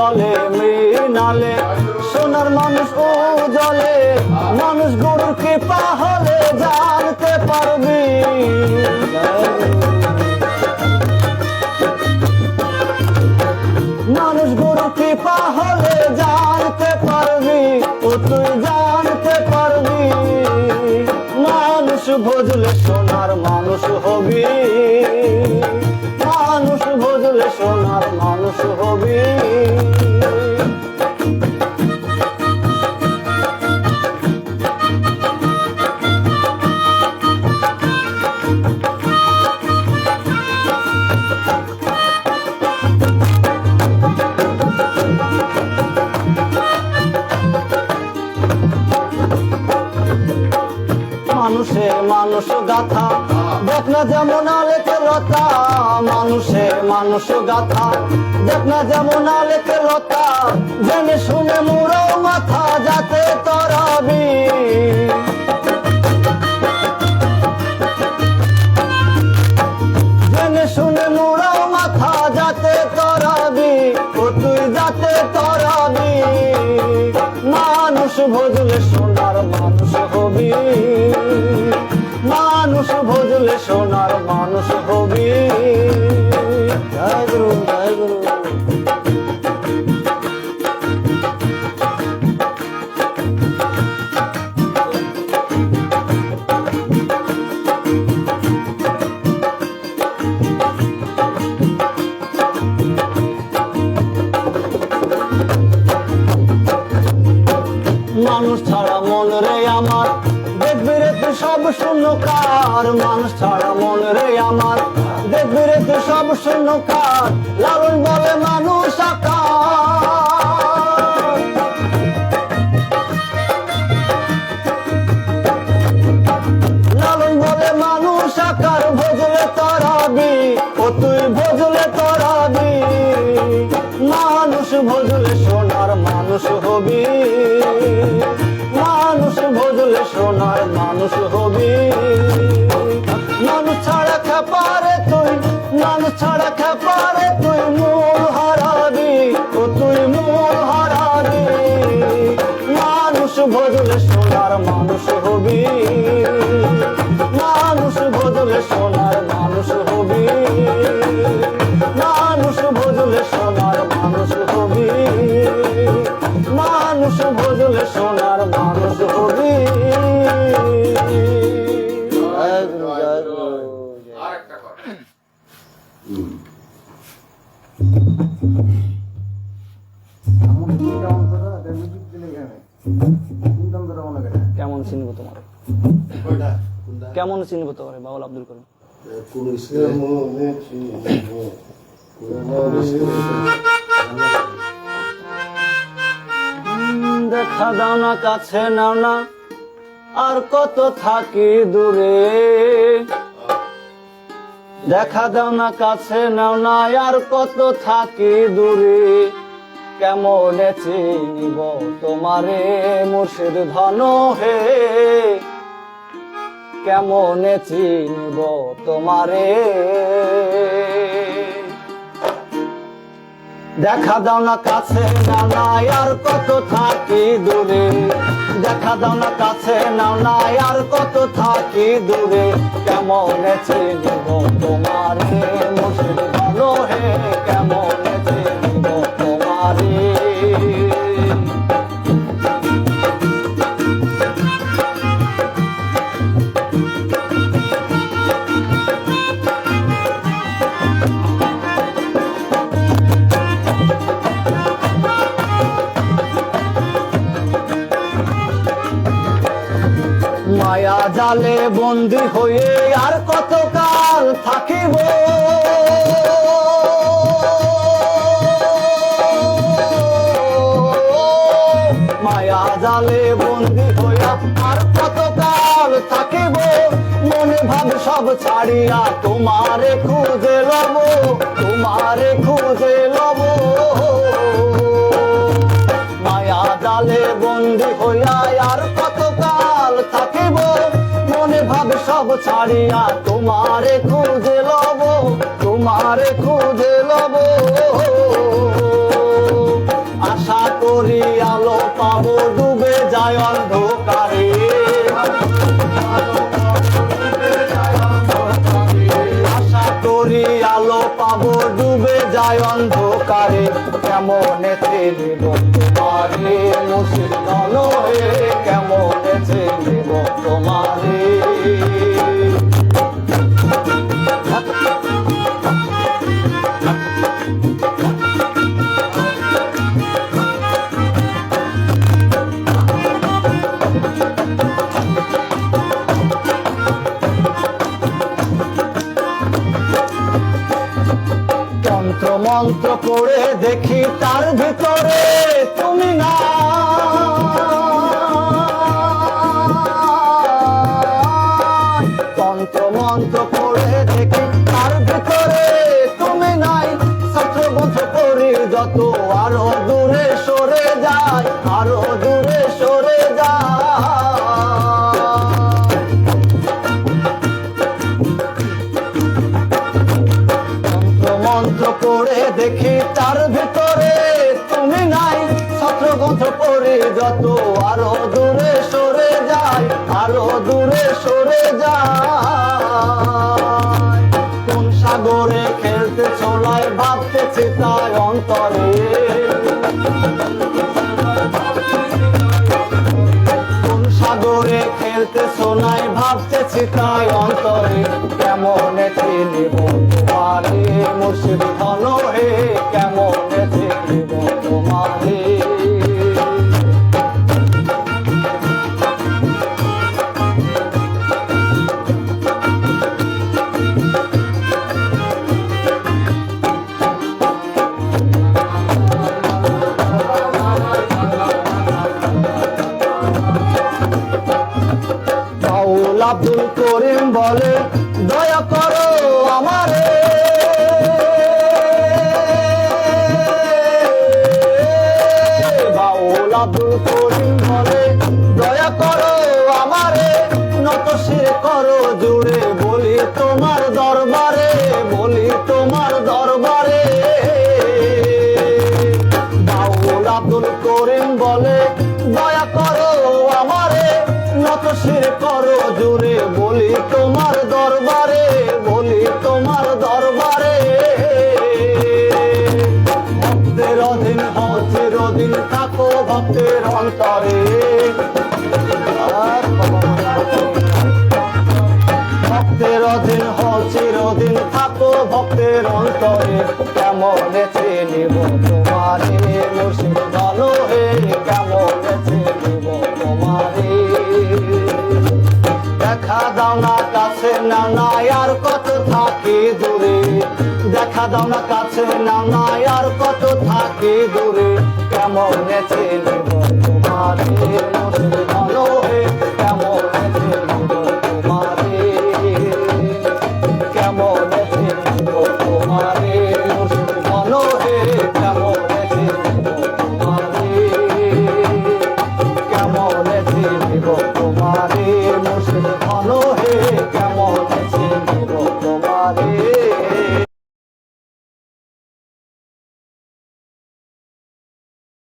জলে মৃণালে, সোনার মানুষ জলে, মানুষ গুরুর কৃপা হলে জানতে পারবি। মানুষ গুরুর কৃপা হলে জানতে পারবি, ও তুই জানতে পারবি। মানুষ ভজলে সোনার মানুষ হবি, মানুষ ভজলে সোনার মানুষ হবি। মানুষে মানুষ গাথা, দেখ না যেমন আলেকে লতা। মানুষে মানুষ গাথা, দেখ না যেমন আলেকে লতা। জেনে শুনে মুড়ো মাথা যাতে তরাবি। জেনে শুনে মুড়ো মাথা যাতে তরাবি, ও তুই যাতে তরাবি। মানুষ ভজলে সোনার মানুষ হবি, মানুষ ভজলে সোনার মানুষ হবি। জয় গুরু, জয় গুরু। মানুষ ছাড়া মন রে আমার, দেখবি রে তুই সব শূন্যকার। মানুষ ছাড়া মন রে আমার, দেখবি রে তুই সব শূন্যকার। লালন বলে মানুষ আকার, লালন বলে মানুষ আকার। ভজলে তরাবি, ও তুই ভজলে তরাবি। মানুষ ভজলে সোনার মানুষ হবি, মানুষ ভজলে সোনার মানুষ হবি। মানুষ ছাড়া খেপারে তুই, মানুষ ছাড়া খেপারে তুই মূল হারাবি, ও তুই মূল হারাবি। মানুষ ভজলে সোনার মানুষ হবি, মানুষ ভজলে সোনার মানুষ হবি। মানুষ ভজলে সোনার মানুষ হবি, মানুষ ভজলে সোনার মানুষ হবি। কেমন চিনবো তোমার, কেমন চিনবো তোমার বাউল আব্দুল করিম? দেখা দাও না কাছে নাও না, আর কত থাকি দূরে। দেখা দাও না কাছে নাও না, আর কত থাকি দূরে। কেমনে চিনিব তোমারে মুর্শিদ ধন হে, কেমনে চিনিব তোমারে। দেখা দাও না কাছে নাও না, আর কত থাকি দূরে। দেখা দাও না কাছে নাও না, আর কত থাকি দূরে। কেমনে চিনিব তোমারে মুর্শিদ ধন হে, কেমনে চিনিব তোমারে। মায়া জালে বন্দী হয়ে আর কতকাল থাকিব। মায়া জালে বন্দী হইয়া আর কতকাল থাকিব। মনে ভাব সব ছাড়িয়া তোমারে খুঁজে লব, তোমারে খুঁজে লব। মায়া জালে বন্দী হইয়া আর কতকাল থাকিব। মনে ভাবে সব ছাড়িয়া তোমারে খুঁজে লব, তোমারে খুঁজে লব। চিতায় অন্ধকারে কেমনে চিনিব তোমারে মুর্শিদ ধন হে কেমনে চিনিব তোমারে মন্ত্র করে দেখি তার ভিতরে তুমি না মন্ত্র করে দেখি তার ভিতরে তুমি নাই ছাত্রবন্ধ করি যত আরো দূরে সরে যায় আরো দূরে সরে যায় মন্ত্র করে দেখি তার ভিতরে তুমি নাই ছত্রগ্রন্থ পড়ে যত আরো দূরে সরে যায় আরো দূরে সরে যায় কোন সাগরে খেলতে ছোলায় ভাবতেছি তাই অন্তরে কোন সাগরে খেলতে শোনায় ভাবতেছি তাই অন্তরে কেমনে চিনিব তোমারে মুর্শিদ ধন হে কেমনে চিনিব তোমারে বাউল আব্দুল করিম বলে দয়া করো আমারে বাউল আব্দুল করিম বলে দয়া করো আমারে নত শির করো জুড়ে বলি তোমার দরবারে বলি তোমার দরবারে বাউল আব্দুল করিম বলে দয়া করো আমারে নত শির করো জুড়ে বলি তোমার দরবারে বলি তোমার দরবারে ভক্তের অধীন হও চিরদিন থাকো ভক্তের অন্তরে ভক্তের অধীন হও চিরদিন থাকো ভক্তের অন্তরে কেমনে চিনিব তোমারে মুর্শিদ ধন হে কেমনে চিনিব তোমারে দেখা দাও না কাছে নাও না আর কত থাকি দূরে দেখা দাও না কাছে নাও না আর কত থাকি দূরে কেমনে চিনিব তোমারে